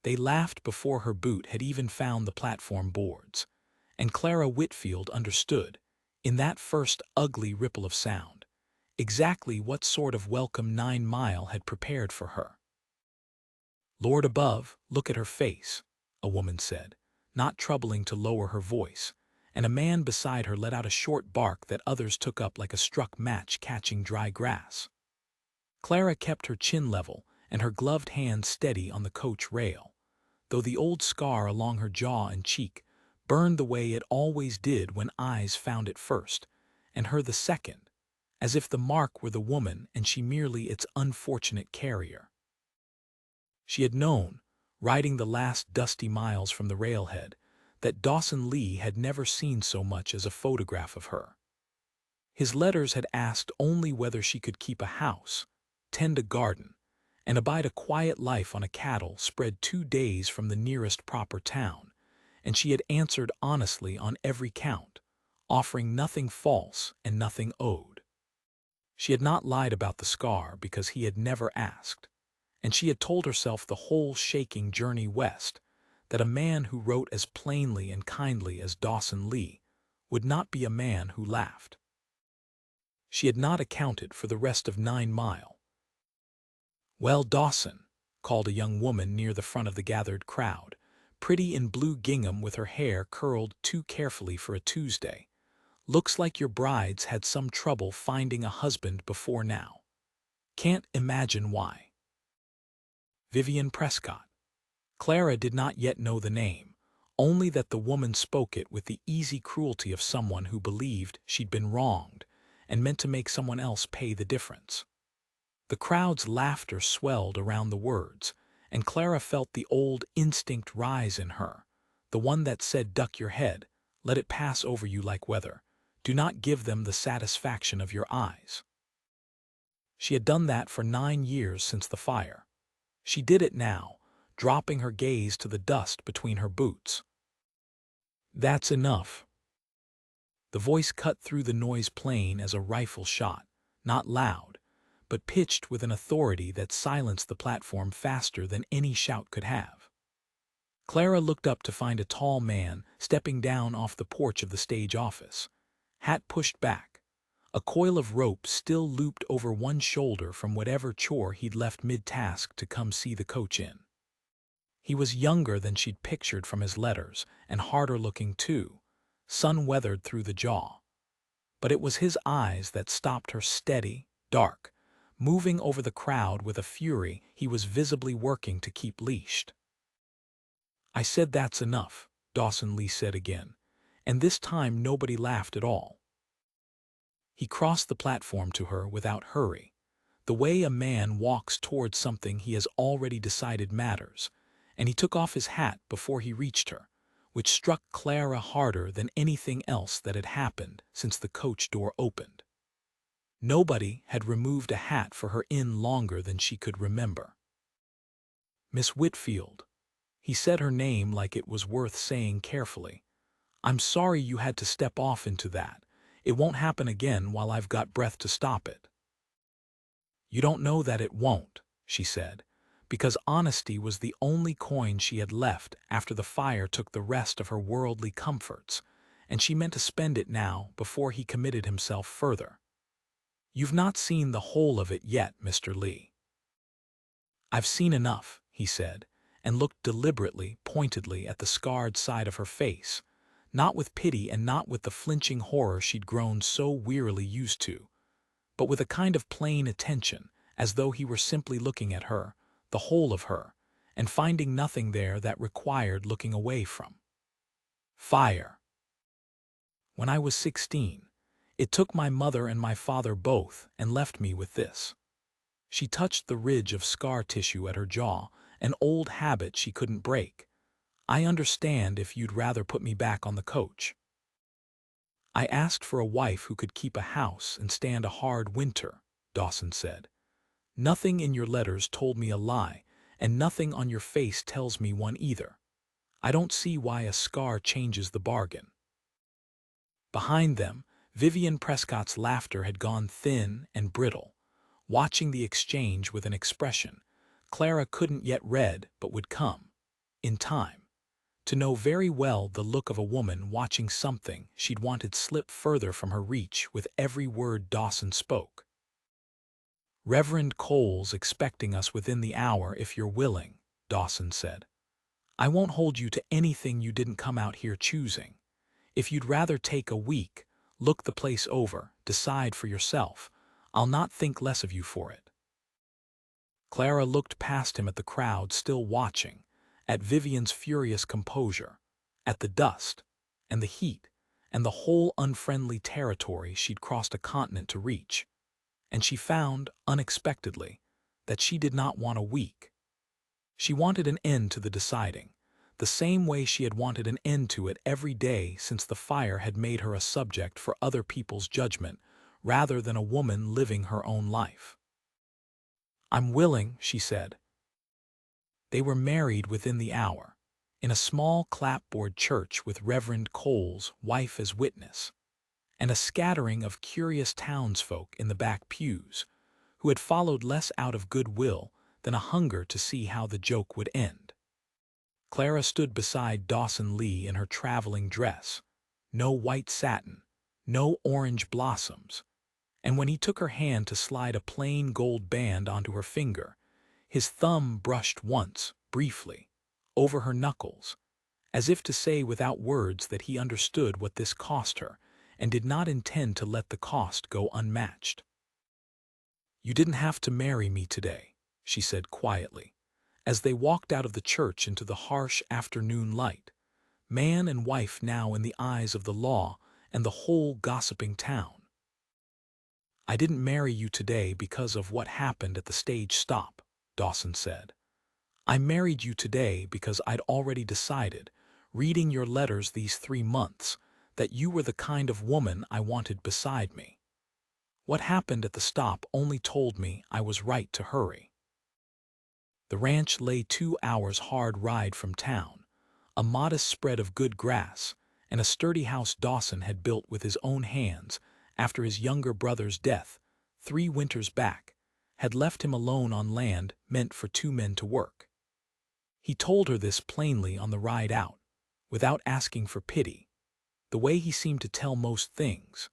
They laughed before her boot had even found the platform boards. And Clara Whitfield understood, in that first ugly ripple of sound, exactly what sort of welcome 9 Mile had prepared for her. "Lord above, look at her face," a woman said, not troubling to lower her voice, and a man beside her let out a short bark that others took up like a struck match catching dry grass. Clara kept her chin level and her gloved hand steady on the coach rail, though the old scar along her jaw and cheek burned the way it always did when eyes found it first, and her the second, as if the mark were the woman and she merely its unfortunate carrier. She had known, riding the last dusty miles from the railhead, that Dawson Lee had never seen so much as a photograph of her. His letters had asked only whether she could keep a house, tend a garden, and abide a quiet life on a cattle spread 2 days from the nearest proper town, and she had answered honestly on every count, offering nothing false and nothing owed. She had not lied about the scar because he had never asked, and she had told herself the whole shaking journey west that a man who wrote as plainly and kindly as Dawson Lee would not be a man who laughed. She had not accounted for the rest of 9 Mile. "Well, Dawson," called a young woman near the front of the gathered crowd, pretty in blue gingham with her hair curled too carefully for a Tuesday, "looks like your bride's had some trouble finding a husband before now. Can't imagine why." Vivian Prescott. Clara did not yet know the name, only that the woman spoke it with the easy cruelty of someone who believed she'd been wronged and meant to make someone else pay the difference. The crowd's laughter swelled around the words, and Clara felt the old instinct rise in her, the one that said, "Duck your head, let it pass over you like weather. Do not give them the satisfaction of your eyes." She had done that for 9 years since the fire. She did it now, dropping her gaze to the dust between her boots. "That's enough." The voice cut through the noise plain as a rifle shot, not loud, but pitched with an authority that silenced the platform faster than any shout could have. Clara looked up to find a tall man stepping down off the porch of the stage office, hat pushed back, a coil of rope still looped over one shoulder from whatever chore he'd left mid-task to come see the coach in. He was younger than she'd pictured from his letters, and harder looking too, sun-weathered through the jaw. But it was his eyes that stopped her, steady, dark, moving over the crowd with a fury he was visibly working to keep leashed. "I said that's enough," Dawson Lee said again, and this time nobody laughed at all. He crossed the platform to her without hurry, the way a man walks towards something he has already decided matters, and he took off his hat before he reached her, which struck Clara harder than anything else that had happened since the coach door opened. Nobody had removed a hat for her in longer than she could remember. "Miss Whitfield." He said her name like it was worth saying carefully. "I'm sorry you had to step off into that. It won't happen again while I've got breath to stop it." "You don't know that it won't," she said, because honesty was the only coin she had left after the fire took the rest of her worldly comforts, and she meant to spend it now before he committed himself further. "You've not seen the whole of it yet, Mr. Lee." "I've seen enough," he said, and looked deliberately, pointedly at the scarred side of her face, not with pity and not with the flinching horror she'd grown so wearily used to, but with a kind of plain attention, as though he were simply looking at her, the whole of her, and finding nothing there that required looking away from. "Fire. When I was 16, it took my mother and my father both and left me with this." She touched the ridge of scar tissue at her jaw, an old habit she couldn't break. "I understand if you'd rather put me back on the coach. I asked for a wife who could keep a house and stand a hard winter," Dawson said. "Nothing in your letters told me a lie, and nothing on your face tells me one either. I don't see why a scar changes the bargain." Behind them, Vivian Prescott's laughter had gone thin and brittle, watching the exchange with an expression Clara couldn't yet read but would come. in time, to know very well the look of a woman watching something she'd wanted slip further from her reach with every word Dawson spoke. "Reverend Cole's expecting us within the hour if you're willing," Dawson said. "I won't hold you to anything you didn't come out here choosing. If you'd rather take a week, look the place over, decide for yourself, I'll not think less of you for it." Clara looked past him at the crowd still watching, at Vivian's furious composure, at the dust, and the heat, and the whole unfriendly territory she'd crossed a continent to reach, and she found, unexpectedly, that she did not want a week. She wanted an end to the deciding, the same way she had wanted an end to it every day since the fire had made her a subject for other people's judgment, rather than a woman living her own life. "I'm willing," she said. They were married within the hour, in a small clapboard church with Reverend Cole's wife as witness, and a scattering of curious townsfolk in the back pews, who had followed less out of goodwill than a hunger to see how the joke would end. Clara stood beside Dawson Lee in her traveling dress, no white satin, no orange blossoms, and when he took her hand to slide a plain gold band onto her finger, his thumb brushed once, briefly, over her knuckles, as if to say without words that he understood what this cost her and did not intend to let the cost go unmatched. "You didn't have to marry me today," she said quietly, as they walked out of the church into the harsh afternoon light, man and wife now in the eyes of the law and the whole gossiping town. "I didn't marry you today because of what happened at the stage stop," Dawson said. "I married you today because I'd already decided, reading your letters these 3 months, that you were the kind of woman I wanted beside me. What happened at the stop only told me I was right to hurry." The ranch lay 2 hours' hard ride from town, a modest spread of good grass, and a sturdy house Dawson had built with his own hands after his younger brother's death, 3 winters back, had left him alone on land meant for 2 men to work. He told her this plainly on the ride out, without asking for pity, the way he seemed to tell most things,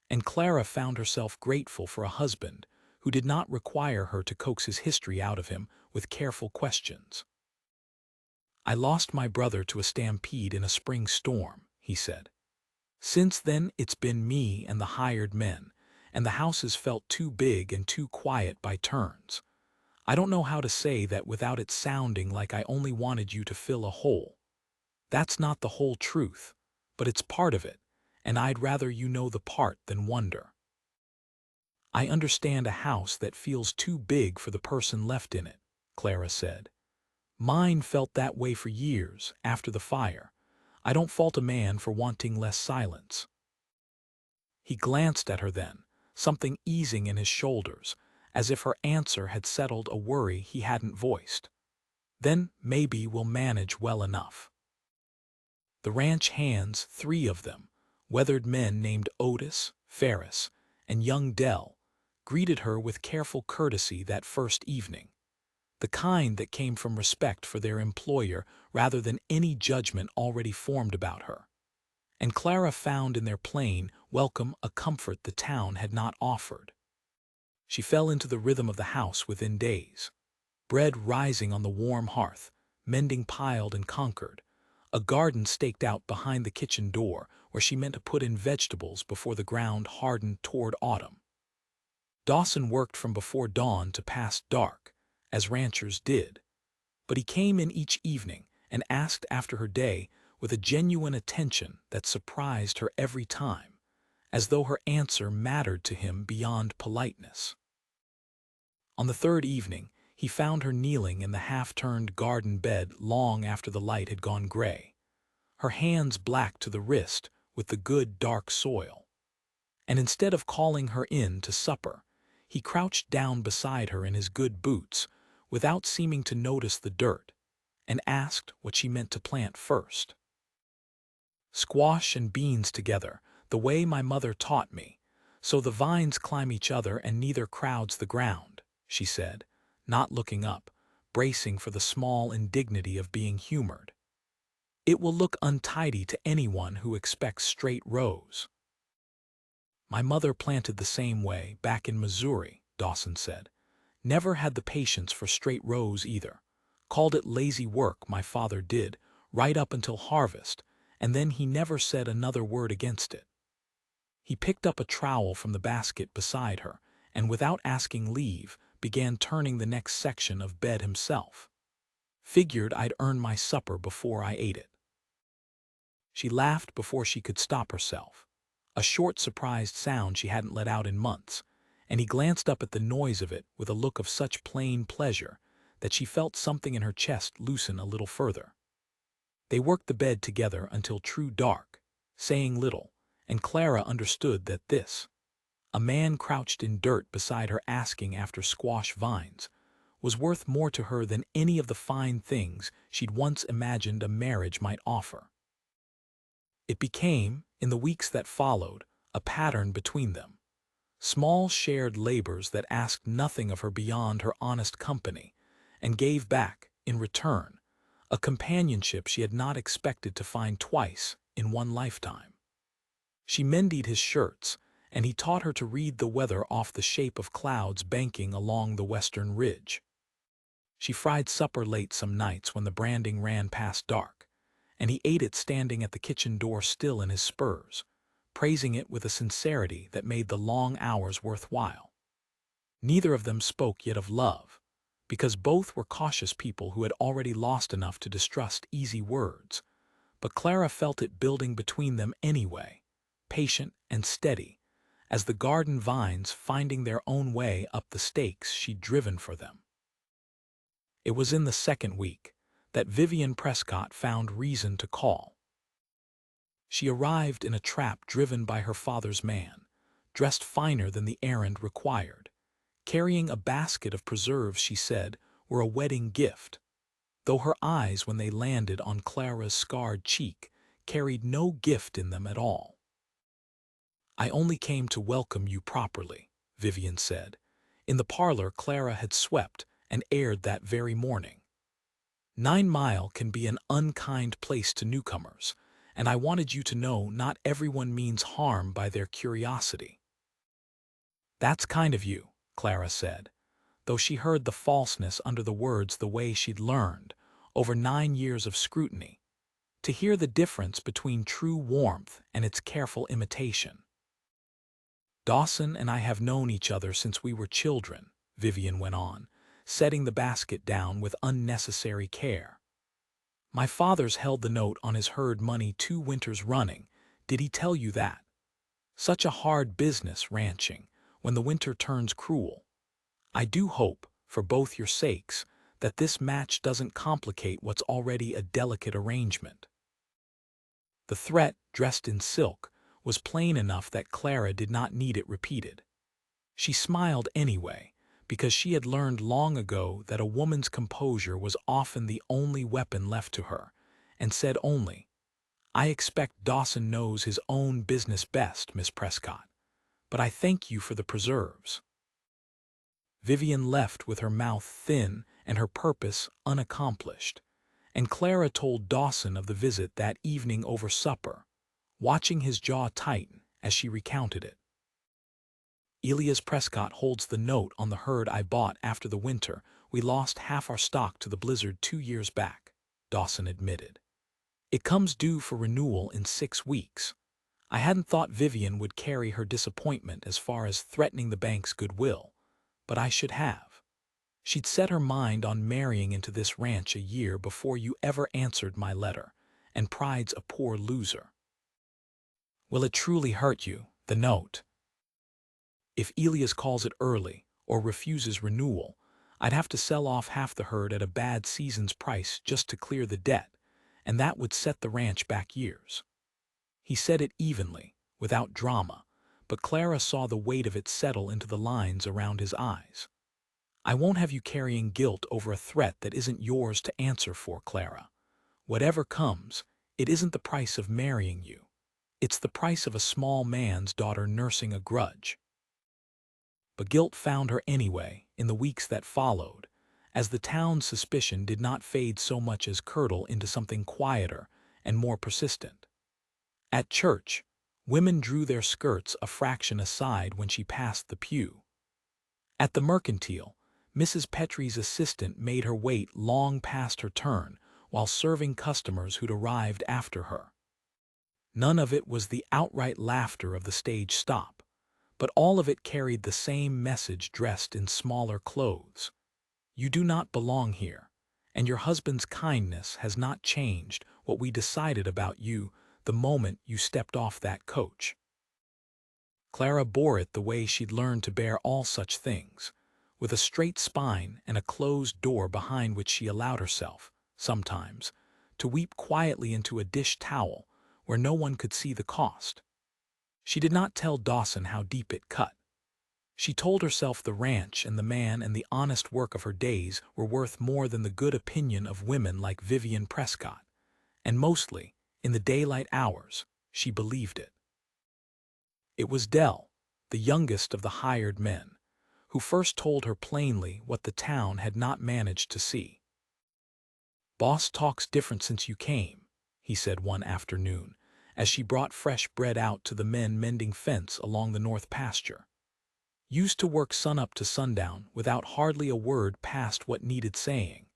and Clara found herself grateful for a husband who did not require her to coax his history out of him with careful questions. "I lost my brother to a stampede in a spring storm," he said. "Since then it's been me and the hired men, and the house has felt too big and too quiet by turns. I don't know how to say that without it sounding like I only wanted you to fill a hole. That's not the whole truth, but it's part of it, and I'd rather you know the part than wonder. I understand a house that feels too big for the person left in it," Clara said. "Mine felt that way for years after the fire. I don't fault a man for wanting less silence." He glanced at her then, something easing in his shoulders, as if her answer had settled a worry he hadn't voiced. "Then maybe we'll manage well enough." The ranch hands, 3 of them, weathered men named Otis, Ferris, and young Dell, greeted her with careful courtesy that first evening, the kind that came from respect for their employer rather than any judgment already formed about her. And Clara found in their plain welcome a comfort the town had not offered. She fell into the rhythm of the house within days, bread rising on the warm hearth, mending piled and conquered, a garden staked out behind the kitchen door where she meant to put in vegetables before the ground hardened toward autumn. Dawson worked from before dawn to past dark, as ranchers did, but he came in each evening and asked after her day with a genuine attention that surprised her every time, as though her answer mattered to him beyond politeness. On the 3rd evening, he found her kneeling in the half-turned garden bed long after the light had gone gray, her hands black to the wrist with the good dark soil. And instead of calling her in to supper, he crouched down beside her in his good boots, without seeming to notice the dirt, and asked what she meant to plant first. "Squash and beans together, the way my mother taught me, so the vines climb each other and neither crowds the ground," she said, not looking up, bracing for the small indignity of being humored. It will look untidy to anyone who expects straight rows. My mother planted the same way back in Missouri, Dawson said. Never had the patience for straight rows either. Called it lazy work, my father did, right up until harvest, and then he never said another word against it. He picked up a trowel from the basket beside her, and without asking leave, began turning the next section of bed himself. Figured I'd earn my supper before I ate it. She laughed before she could stop herself, a short, surprised sound she hadn't let out in months, and he glanced up at the noise of it with a look of such plain pleasure that she felt something in her chest loosen a little further. They worked the bed together until true dark, saying little, and Clara understood that this, a man crouched in dirt beside her asking after squash vines, was worth more to her than any of the fine things she'd once imagined a marriage might offer. It became, in the weeks that followed, a pattern between them. Small shared labors that asked nothing of her beyond her honest company, and gave back, in return, a companionship she had not expected to find twice in one lifetime. She mended his shirts, and he taught her to read the weather off the shape of clouds banking along the western ridge. She fried supper late some nights when the branding ran past dark, and he ate it standing at the kitchen door still in his spurs, praising it with a sincerity that made the long hours worthwhile. Neither of them spoke yet of love, because both were cautious people who had already lost enough to distrust easy words, but Clara felt it building between them anyway, patient and steady, as the garden vines finding their own way up the stakes she'd driven for them. It was in the second week that Vivian Prescott found reason to call. She arrived in a trap driven by her father's man, dressed finer than the errand required, carrying a basket of preserves she said were a wedding gift, though her eyes, when they landed on Clara's scarred cheek, carried no gift in them at all. "I only came to welcome you properly," Vivian said. In the parlor Clara had swept and aired that very morning. 9 Mile can be an unkind place to newcomers, and I wanted you to know not everyone means harm by their curiosity. "That's kind of you," Clara said, though she heard the falseness under the words the way she'd learned, over 9 years of scrutiny, to hear the difference between true warmth and its careful imitation. "Dawson and I have known each other since we were children," Vivian went on, setting the basket down with unnecessary care. "My father's held the note on his herd money 2 winters running. Did he tell you that? Such a hard business, ranching, when the winter turns cruel. I do hope, for both your sakes, that this match doesn't complicate what's already a delicate arrangement." The threat, dressed in silk, was plain enough that Clara did not need it repeated. She smiled anyway, because she had learned long ago that a woman's composure was often the only weapon left to her, and said only, "I expect Dawson knows his own business best, Miss Prescott, but I thank you for the preserves." Vivian left with her mouth thin and her purpose unaccomplished, and Clara told Dawson of the visit that evening over supper, watching his jaw tighten as she recounted it. "Elias Prescott holds the note on the herd I bought after the winter. We lost half our stock to the blizzard 2 years back," Dawson admitted. "It comes due for renewal in 6 weeks. I hadn't thought Vivian would carry her disappointment as far as threatening the bank's goodwill, but I should have. She'd set her mind on marrying into this ranch a year before you ever answered my letter, and pride's a poor loser." "Will it truly hurt you, the note?" "If Elias calls it early or refuses renewal, I'd have to sell off half the herd at a bad season's price just to clear the debt, and that would set the ranch back years." He said it evenly, without drama, but Clara saw the weight of it settle into the lines around his eyes. "I won't have you carrying guilt over a threat that isn't yours to answer for, Clara. Whatever comes, it isn't the price of marrying you. It's the price of a small man's daughter nursing a grudge." But guilt found her anyway in the weeks that followed, as the town's suspicion did not fade so much as curdle into something quieter and more persistent. At church, women drew their skirts a fraction aside when she passed the pew. At the mercantile, Mrs. Petrie's assistant made her wait long past her turn while serving customers who'd arrived after her. None of it was the outright laughter of the stage stop, but all of it carried the same message dressed in smaller clothes. You do not belong here, and your husband's kindness has not changed what we decided about you the moment you stepped off that coach. Clara bore it the way she'd learned to bear all such things, with a straight spine and a closed door behind which she allowed herself, sometimes, to weep quietly into a dish towel where no one could see the cost. She did not tell Dawson how deep it cut. She told herself the ranch and the man and the honest work of her days were worth more than the good opinion of women like Vivian Prescott, and mostly, in the daylight hours, she believed it. It was Dell, the youngest of the hired men, who first told her plainly what the town had not managed to see. "Boss talks different since you came," he said one afternoon, as she brought fresh bread out to the men mending fence along the north pasture. "Used to work sunup to sundown without hardly a word past what needed saying.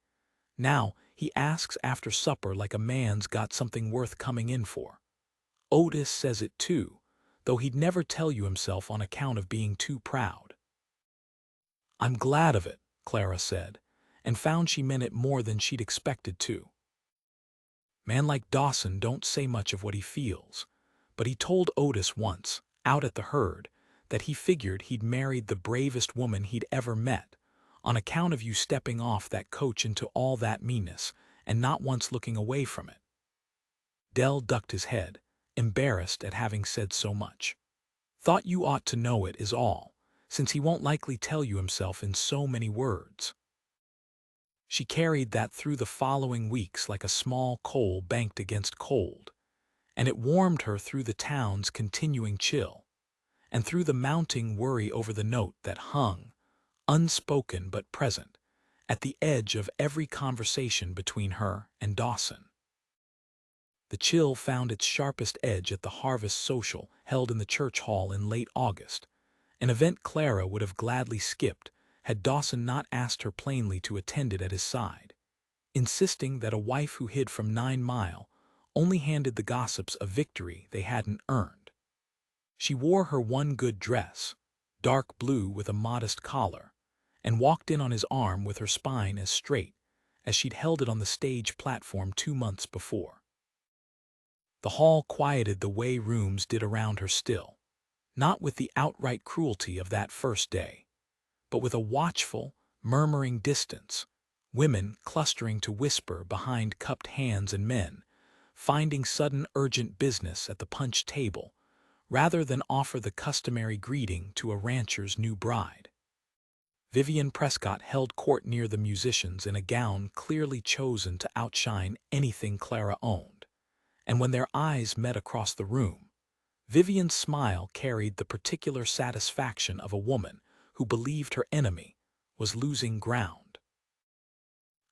Now he asks after supper like a man's got something worth coming in for. Otis says it too, though he'd never tell you himself on account of being too proud." "I'm glad of it," Clara said, and found she meant it more than she'd expected to. Man like Dawson don't say much of what he feels, but he told Otis once, out at the herd, that he figured he'd married the bravest woman he'd ever met, on account of you stepping off that coach into all that meanness and not once looking away from it. Dell ducked his head, embarrassed at having said so much. "Thought you ought to know it is all, since he won't likely tell you himself in so many words." She carried that through the following weeks like a small coal banked against cold, and it warmed her through the town's continuing chill, and through the mounting worry over the note that hung, unspoken but present, at the edge of every conversation between her and Dawson. The chill found its sharpest edge at the harvest social held in the church hall in late August, an event Clara would have gladly skipped had Dawson not asked her plainly to attend it at his side, insisting that a wife who hid from 9 Mile only handed the gossips a victory they hadn't earned. She wore her one good dress, dark blue with a modest collar, and walked in on his arm with her spine as straight as she'd held it on the stage platform 2 months before. The hall quieted the way rooms did around her still, not with the outright cruelty of that first day, but with a watchful, murmuring distance, women clustering to whisper behind cupped hands and men, finding sudden urgent business at the punch table, rather than offer the customary greeting to a rancher's new bride. Vivian Prescott held court near the musicians in a gown clearly chosen to outshine anything Clara owned, and when their eyes met across the room, Vivian's smile carried the particular satisfaction of a woman who believed her enemy was losing ground.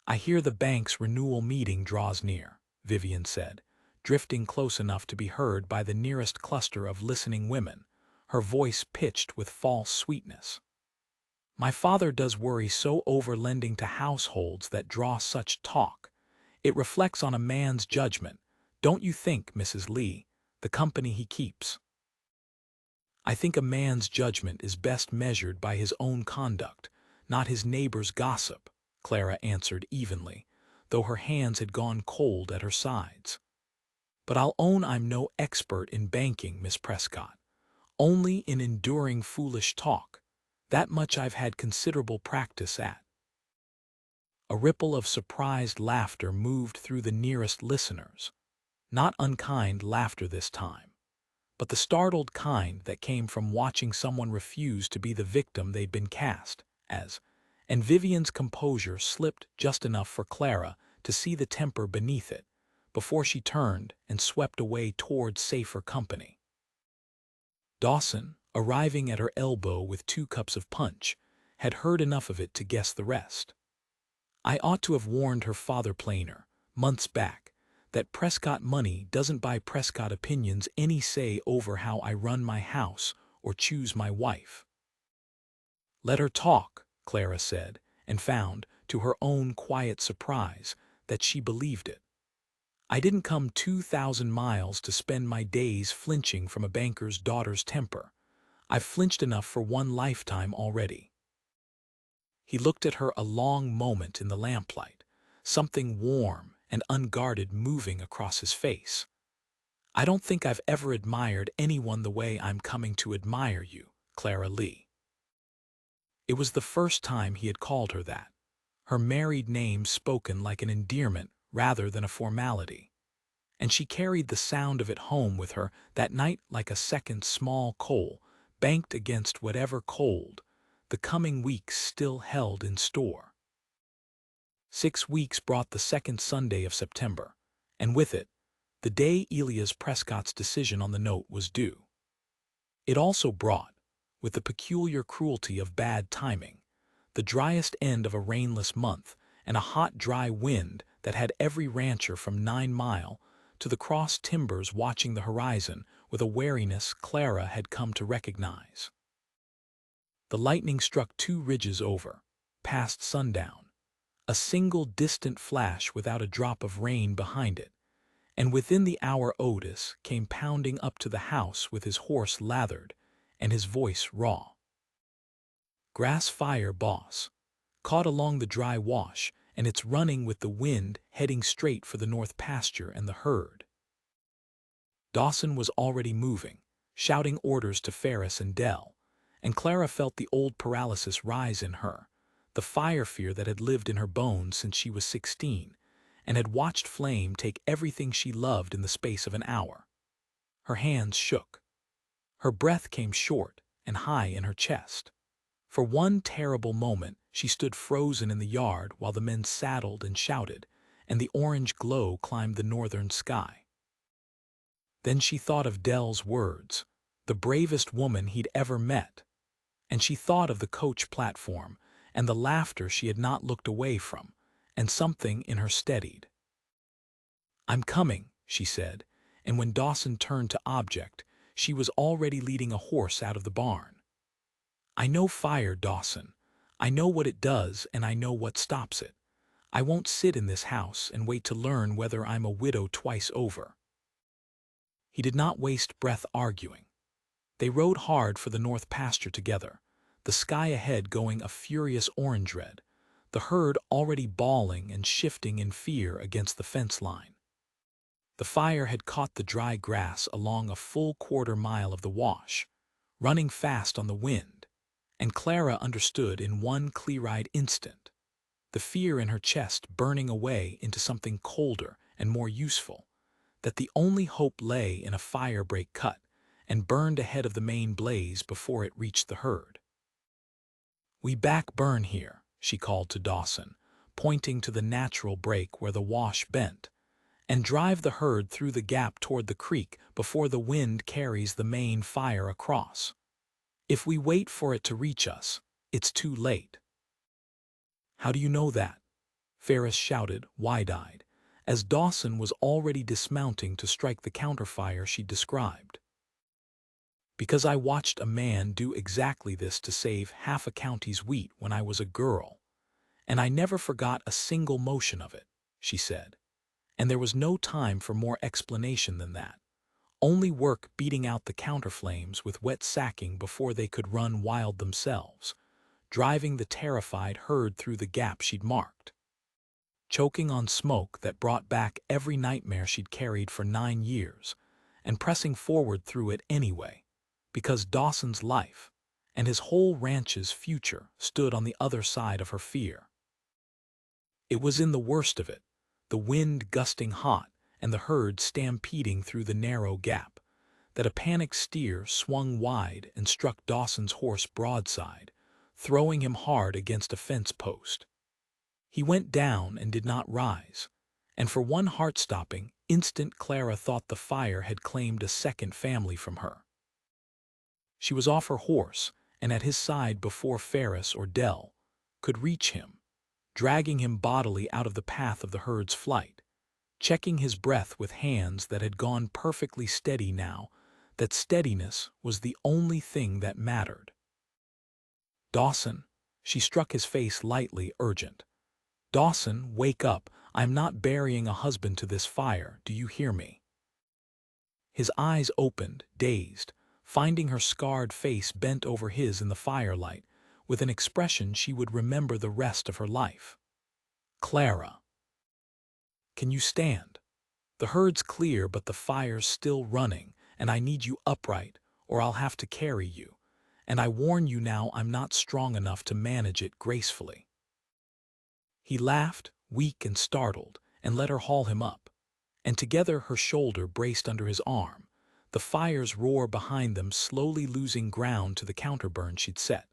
"I hear the bank's renewal meeting draws near," Vivian said, drifting close enough to be heard by the nearest cluster of listening women, her voice pitched with false sweetness. "My father does worry so over lending to households that draw such talk. It reflects on a man's judgment, don't you think, Mrs. Lee, the company he keeps?" "I think a man's judgment is best measured by his own conduct, not his neighbor's gossip," Clara answered evenly, though her hands had gone cold at her sides. "But I'll own I'm no expert in banking, Miss Prescott, only in enduring foolish talk. That much I've had considerable practice at." A ripple of surprised laughter moved through the nearest listeners, not unkind laughter this time, but the startled kind that came from watching someone refuse to be the victim they'd been cast as, and Vivian's composure slipped just enough for Clara to see the temper beneath it, before she turned and swept away toward safer company. Dawson, arriving at her elbow with 2 cups of punch, had heard enough of it to guess the rest. I ought to have warned her father plainer, months back, that Prescott money doesn't buy Prescott opinions any say over how I run my house or choose my wife. Let her talk, Clara said, and found, to her own quiet surprise, that she believed it. I didn't come 2,000 miles to spend my days flinching from a banker's daughter's temper. I've flinched enough for one lifetime already. He looked at her a long moment in the lamplight, something warm and unguarded moving across his face. I don't think I've ever admired anyone the way I'm coming to admire you, Clara Lee. It was the first time he had called her that, her married name spoken like an endearment rather than a formality. And she carried the sound of it home with her that night like a second small coal, banked against whatever cold the coming weeks still held in store. 6 weeks brought the second Sunday of September, and with it, the day Elias Prescott's decision on the note was due. It also brought, with the peculiar cruelty of bad timing, the driest end of a rainless month and a hot, dry wind that had every rancher from 9 Mile to the cross timbers watching the horizon with a wariness Clara had come to recognize. The lightning struck 2 ridges over, past sundown, a single distant flash without a drop of rain behind it, and within the hour Otis came pounding up to the house with his horse lathered and his voice raw. Grass fire, boss. Caught along the dry wash, and it's running with the wind heading straight for the north pasture and the herd. Dawson was already moving, shouting orders to Ferris and Dell, and Clara felt the old paralysis rise in her, the fire fear that had lived in her bones since she was 16, and had watched flame take everything she loved in the space of an hour. Her hands shook. Her breath came short and high in her chest. For one terrible moment, she stood frozen in the yard while the men saddled and shouted, and the orange glow climbed the northern sky. Then she thought of Dell's words, the bravest woman he'd ever met, and she thought of the coach platform and the laughter she had not looked away from, and something in her steadied. "I'm coming," she said, and when Dawson turned to object, she was already leading a horse out of the barn. "I know fire, Dawson. I know what it does, and I know what stops it. I won't sit in this house and wait to learn whether I'm a widow twice over." He did not waste breath arguing. They rode hard for the north pasture together, the sky ahead going a furious orange-red, the herd already bawling and shifting in fear against the fence line. The fire had caught the dry grass along a full quarter-mile of the wash, running fast on the wind, and Clara understood in one clear-eyed instant, the fear in her chest burning away into something colder and more useful, that the only hope lay in a fire-break cut and burned ahead of the main blaze before it reached the herd. "We back burn here," she called to Dawson, pointing to the natural break where the wash bent, "and drive the herd through the gap toward the creek before the wind carries the main fire across. If we wait for it to reach us, it's too late." "How do you know that?" Ferris shouted, wide-eyed, as Dawson was already dismounting to strike the counterfire she described. "Because I watched a man do exactly this to save half a county's wheat when I was a girl, and I never forgot a single motion of it," she said. And there was no time for more explanation than that. Only work beating out the counterflames with wet sacking before they could run wild themselves, driving the terrified herd through the gap she'd marked. Choking on smoke that brought back every nightmare she'd carried for 9 years, and pressing forward through it anyway, because Dawson's life and his whole ranch's future stood on the other side of her fear. It was in the worst of it, the wind gusting hot and the herd stampeding through the narrow gap, that a panicked steer swung wide and struck Dawson's horse broadside, throwing him hard against a fence post. He went down and did not rise, and for one heart-stopping instant Clara thought the fire had claimed a second family from her. She was off her horse and at his side before Ferris or Dell could reach him, dragging him bodily out of the path of the herd's flight, checking his breath with hands that had gone perfectly steady now, that steadiness was the only thing that mattered. "Dawson," she struck his face lightly, urgent. "Dawson, wake up. I'm not burying a husband to this fire, do you hear me?" His eyes opened, dazed, finding her scarred face bent over his in the firelight, with an expression she would remember the rest of her life. "Clara. Can you stand? The herd's clear but the fire's still running, and I need you upright, or I'll have to carry you. And I warn you now I'm not strong enough to manage it gracefully." He laughed, weak and startled, and let her haul him up. And together her shoulder braced under his arm, the fire's roar behind them slowly losing ground to the counterburn she'd set.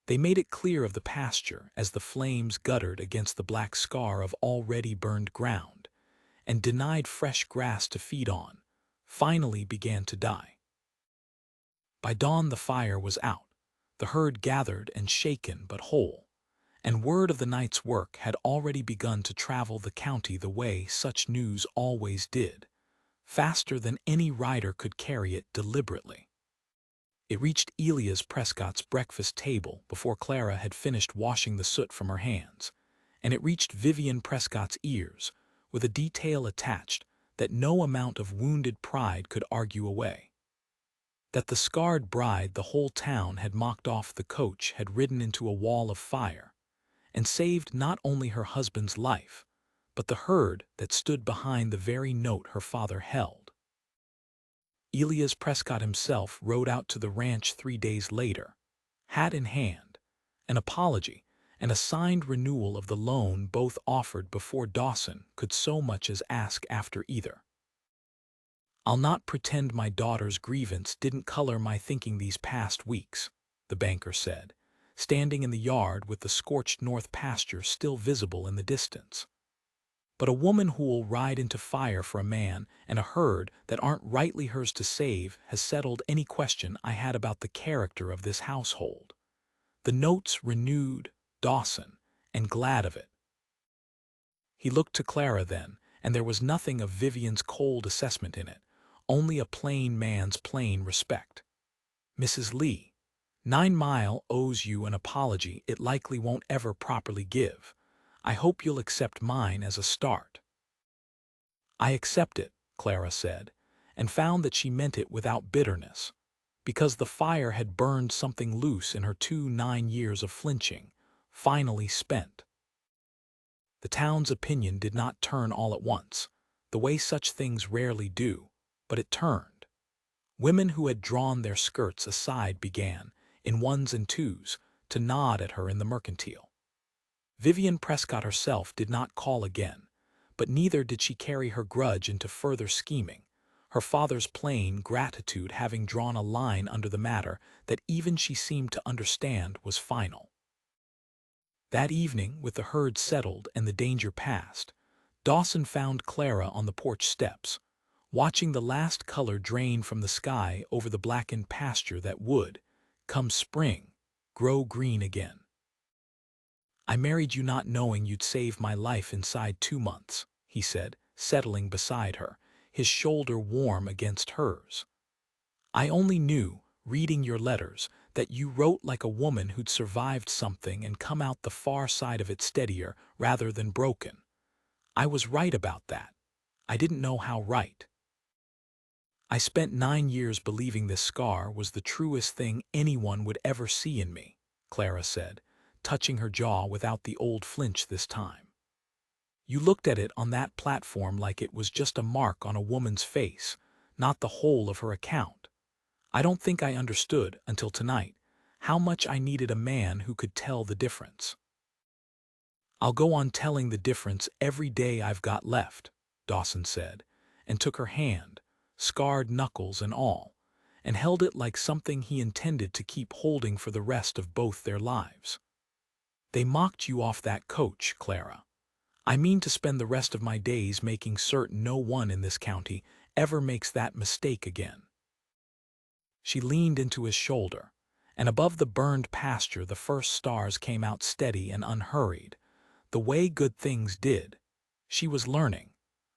They made it clear of the pasture as the flames guttered against the black scar of already burned ground, and denied fresh grass to feed on, finally began to die. By dawn the fire was out, the herd gathered and shaken but whole, and word of the night's work had already begun to travel the county the way such news always did, faster than any rider could carry it deliberately. It reached Elias Prescott's breakfast table before Clara had finished washing the soot from her hands, and it reached Vivian Prescott's ears with a detail attached that no amount of wounded pride could argue away. That the scarred bride the whole town had mocked off the coach had ridden into a wall of fire, and saved not only her husband's life, but the herd that stood behind the very note her father held. Elias Prescott himself rode out to the ranch 3 days later, hat in hand, an apology and a signed renewal of the loan both offered before Dawson could so much as ask after either. "I'll not pretend my daughter's grievance didn't color my thinking these past weeks," the banker said, standing in the yard with the scorched north pasture still visible in the distance. "But a woman who'll ride into fire for a man and a herd that aren't rightly hers to save has settled any question I had about the character of this household." The notes renewed Dawson, and glad of it. He looked to Clara then, and there was nothing of Vivian's cold assessment in it, only a plain man's plain respect. "Mrs. Lee, 9 Mile owes you an apology it likely won't ever properly give. I hope you'll accept mine as a start." "I accept it," Clara said, and found that she meant it without bitterness, because the fire had burned something loose in her 9 years of flinching, finally spent. The town's opinion did not turn all at once, the way such things rarely do, but it turned. Women who had drawn their skirts aside began, in ones and twos, to nod at her in the mercantile. Vivian Prescott herself did not call again, but neither did she carry her grudge into further scheming, her father's plain gratitude having drawn a line under the matter that even she seemed to understand was final. That evening, with the herd settled and the danger past, Dawson found Clara on the porch steps, watching the last color drain from the sky over the blackened pasture that would, come spring, grow green again. "I married you not knowing you'd save my life inside 2 months," he said, settling beside her, his shoulder warm against hers. "I only knew, reading your letters, that you wrote like a woman who'd survived something and come out the far side of it steadier rather than broken. I was right about that. I didn't know how right. I spent 9 years believing this scar was the truest thing anyone would ever see in me," Clara said, touching her jaw without the old flinch this time. "You looked at it on that platform like it was just a mark on a woman's face, not the whole of her account. I don't think I understood, until tonight, how much I needed a man who could tell the difference." "I'll go on telling the difference every day I've got left," Dawson said, and took her hand, scarred knuckles and all, and held it like something he intended to keep holding for the rest of both their lives. "They mocked you off that coach, Clara. I mean to spend the rest of my days making certain no one in this county ever makes that mistake again." She leaned into his shoulder, and above the burned pasture the first stars came out steady and unhurried, The way good things did. She was learning.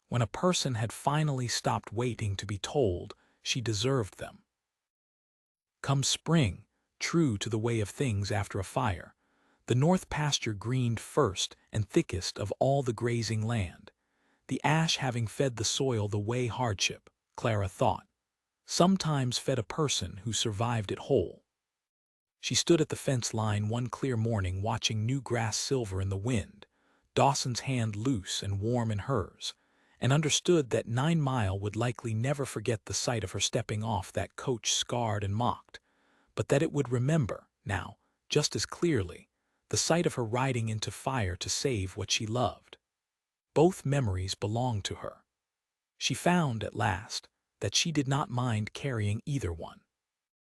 When a person had finally stopped waiting to be told she deserved them. Come spring, true to the way of things after a fire, the north pasture greened first and thickest of all the grazing land, the ash having fed the soil the way hardship, Clara thought, sometimes fed a person who survived it whole. She stood at the fence line one clear morning watching new grass silver in the wind, Dawson's hand loose and warm in hers, and understood that 9 Mile would likely never forget the sight of her stepping off that coach scarred and mocked, but that it would remember, now, just as clearly, the sight of her riding into fire to save what she loved. Both memories belonged to her. She found, at last, that she did not mind carrying either one.